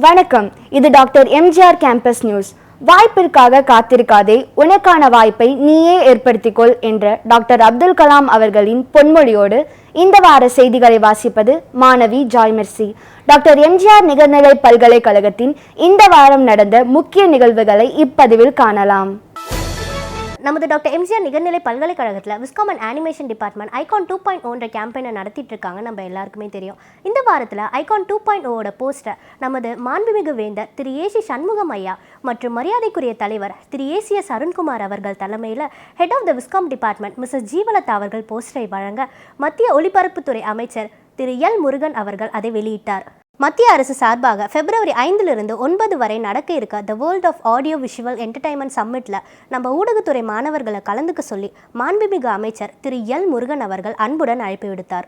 வணக்கம். இது doctor MGR campus news. வாய்ப்பிற்காக காத்திருக்காதே, உனக்கான வாய்ப்பை நீயே ஏற்படுத்திக்கொள் என்ற டாக்டர் அப்துல் கலாம் அவர்களின் பொன்மொழியோடு இந்த வார செய்திகளை வாசிப்பது மாணவி ஜாய்மெர்சி. டாக்டர் எம்ஜிஆர் நிகர்நிலை பல்கலைக்கழகத்தின் இந்த வாரம் நடந்த முக்கிய நிகழ்வுகளை இப்பதிவில் காணலாம். நமது டாக்டர் எம்ஜிஆர் நிகர்நிலை பல்கலைக்கழகத்தில் viscom and animation department icon 2.0 கேம்பெயினை நடத்திட்டு இருக்காங்க. நம்ம எல்லாருக்குமே தெரியும். இந்த வாரத்தில் ஐகான் 2.0 போஸ்டர் நமது மாண்புமிகு வேந்தர் திரு ஏசி சண்முகம் ஐயா மற்றும் மரியாதைக்குரிய தலைவர் திரு ஏசிஎஸ் அருண்குமார் அவர்கள் தலைமையில் head of the viscom department Mrs Jeevalatha அவர்கள் போஸ்டரை வழங்க மத்திய ஒலிபரப்புத்துறை அமைச்சர் திரு எல் முருகன் அவர்கள் அதை வெளியிட்டார். மத்திய அரசு சார்பாக February 5 to 9 வரை நடக்க இருக்க the world of audio visual entertainment சம்மிட்டில் நம்ம ஊடகத்துறை மாணவர்களை கலந்துக்க சொல்லி மாண்புமிகு அமைச்சர் திரு எல் முருகன் அவர்கள் அன்புடன் அழைப்பு விடுத்தார்.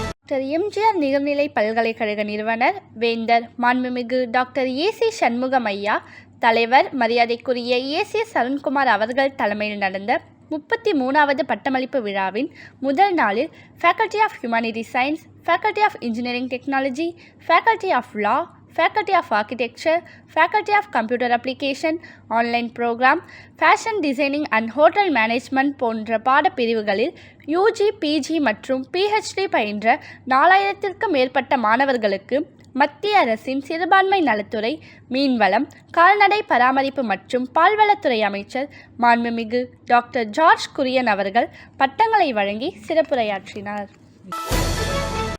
டாக்டர் எம்ஜிஆர் நிகர்நிலை பல்கலைக்கழக நிறுவனர் வேந்தர் மாண்புமிகு டாக்டர் ஏசி சண்முகம் ஐயா தலைவர் மரியாதைக்குரிய ஏசிஎஸ் அருண்குமார் அவர்கள் தலைமையில் நடந்த 33வது பட்டமளிப்பு விழாவின் முதல் நாளில் faculty of humanity science, faculty of engineering technology, faculty of law, faculty of architecture, faculty of computer application, online program, fashion designing and hotel management போன்ற பாடப்பிரிவுகளில் யூஜி, பிஜி மற்றும் பிஹெச்டி பயின்ற 4000க்கும் மேற்பட்ட மாணவர்களுக்கு மத்திய அரசின் சிறுபான்மை நலத்துறை, மீன்வளம், கால்நடை பராமரிப்பு மற்றும் பால்வளத்துறை அமைச்சர் மாண்புமிகு டாக்டர் ஜார்ஜ் குரியன் அவர்கள் பட்டங்களை வழங்கி சிறப்புரையாற்றினார்.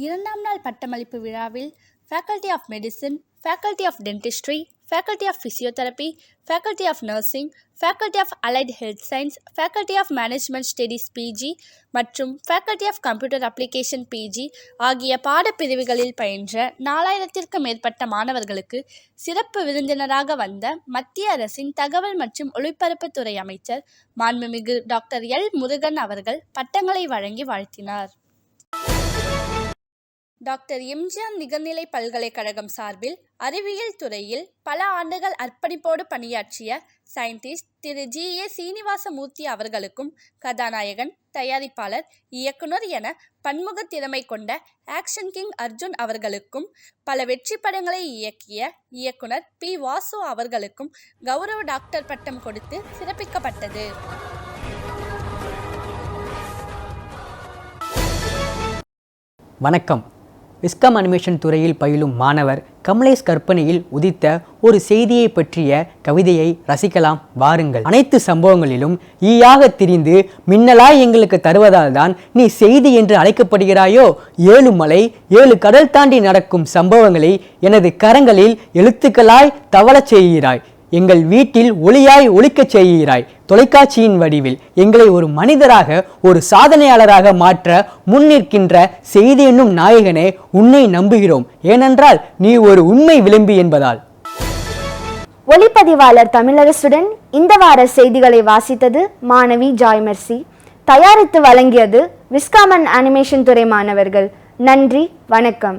2ஆம் நாள் பட்டமளிப்பு விழாவில் faculty of medicine, faculty of dentistry, faculty of physiotherapy, faculty of nursing, faculty of allied health science, faculty of management studies PG மற்றும் faculty of computer application PG ஆகிய பாடப்பிரிவுகளில் பயின்ற 4000க்கும் மேற்பட்ட மாணவர்களுக்கு சிறப்பு விருந்தினராக வந்த மத்திய அரசின் தகவல் மற்றும் ஒலிபரப்புத்துறை அமைச்சர் மாண்புமிகு டாக்டர் எல் முருகன் அவர்கள் பட்டங்களை வழங்கி வாழ்த்தினார். டாக்டர் எம்ஜிஆர் நிகர்நிலை பல்கலைக்கழகம் சார்பில் அறிவியல் துறையில் பல ஆண்டுகள் அர்ப்பணிப்போடு பணியாற்றிய சயின்டிஸ்ட் திரு ஜி.ஏ. சீனிவாசமூர்த்தி அவர்களுக்கும் கதாநாயகன், தயாரிப்பாளர், இயக்குனர் என பன்முக திறமை கொண்ட ஆக்ஷன் கிங் அர்ஜுன் அவர்களுக்கும் பல வெற்றி படங்களை இயக்கிய இயக்குனர் பி. வாசு அவர்களுக்கும் கௌரவ டாக்டர் பட்டம் கொடுத்து சிறப்பிக்கப்பட்டது. வணக்கம். விஸ்காம் அனிமேஷன் துறையில் பயிலும் மாணவர் கமலேஷ் கற்பனையில் உதித்த ஒரு செய்தியை பற்றிய கவிதையை ரசிக்கலாம் வாருங்கள். அனைத்து சம்பவங்களிலும் ஈயாக திரிந்து மின்னலாய் எங்களுக்கு தருவதால் தான் நீ செய்தி என்று அழைக்கப்படுகிறாயோ? 7 மலை 7 கடல் தாண்டி நடக்கும் சம்பவங்களை எனது கரங்களில் எழுத்துக்களாய் தவளச் செய்கிறாய். எங்கள் வீட்டில் ஒளியாய் ஒளிக்கச் செய்கிறாய். தொலைக்காட்சியின் வடிவில் எங்களை ஒரு மனிதராக, ஒரு சாதனையாளராக மாற்ற முன்னிற்கின்ற செய்தி என்னும் நாயகனே, உன்னை நம்புகிறோம். ஏனென்றால் நீ ஒரு உண்மை விளம்பி என்பதால். ஒளிப்பதிவாளர் தமிழரசுடன் இந்த வார செய்திகளை வாசித்தது மாணவி ஜாய்மெர்சி. தயாரித்து வழங்கியது விஸ்காம் அண்ட் அனிமேஷன் துறை மாணவர்கள். நன்றி, வணக்கம்.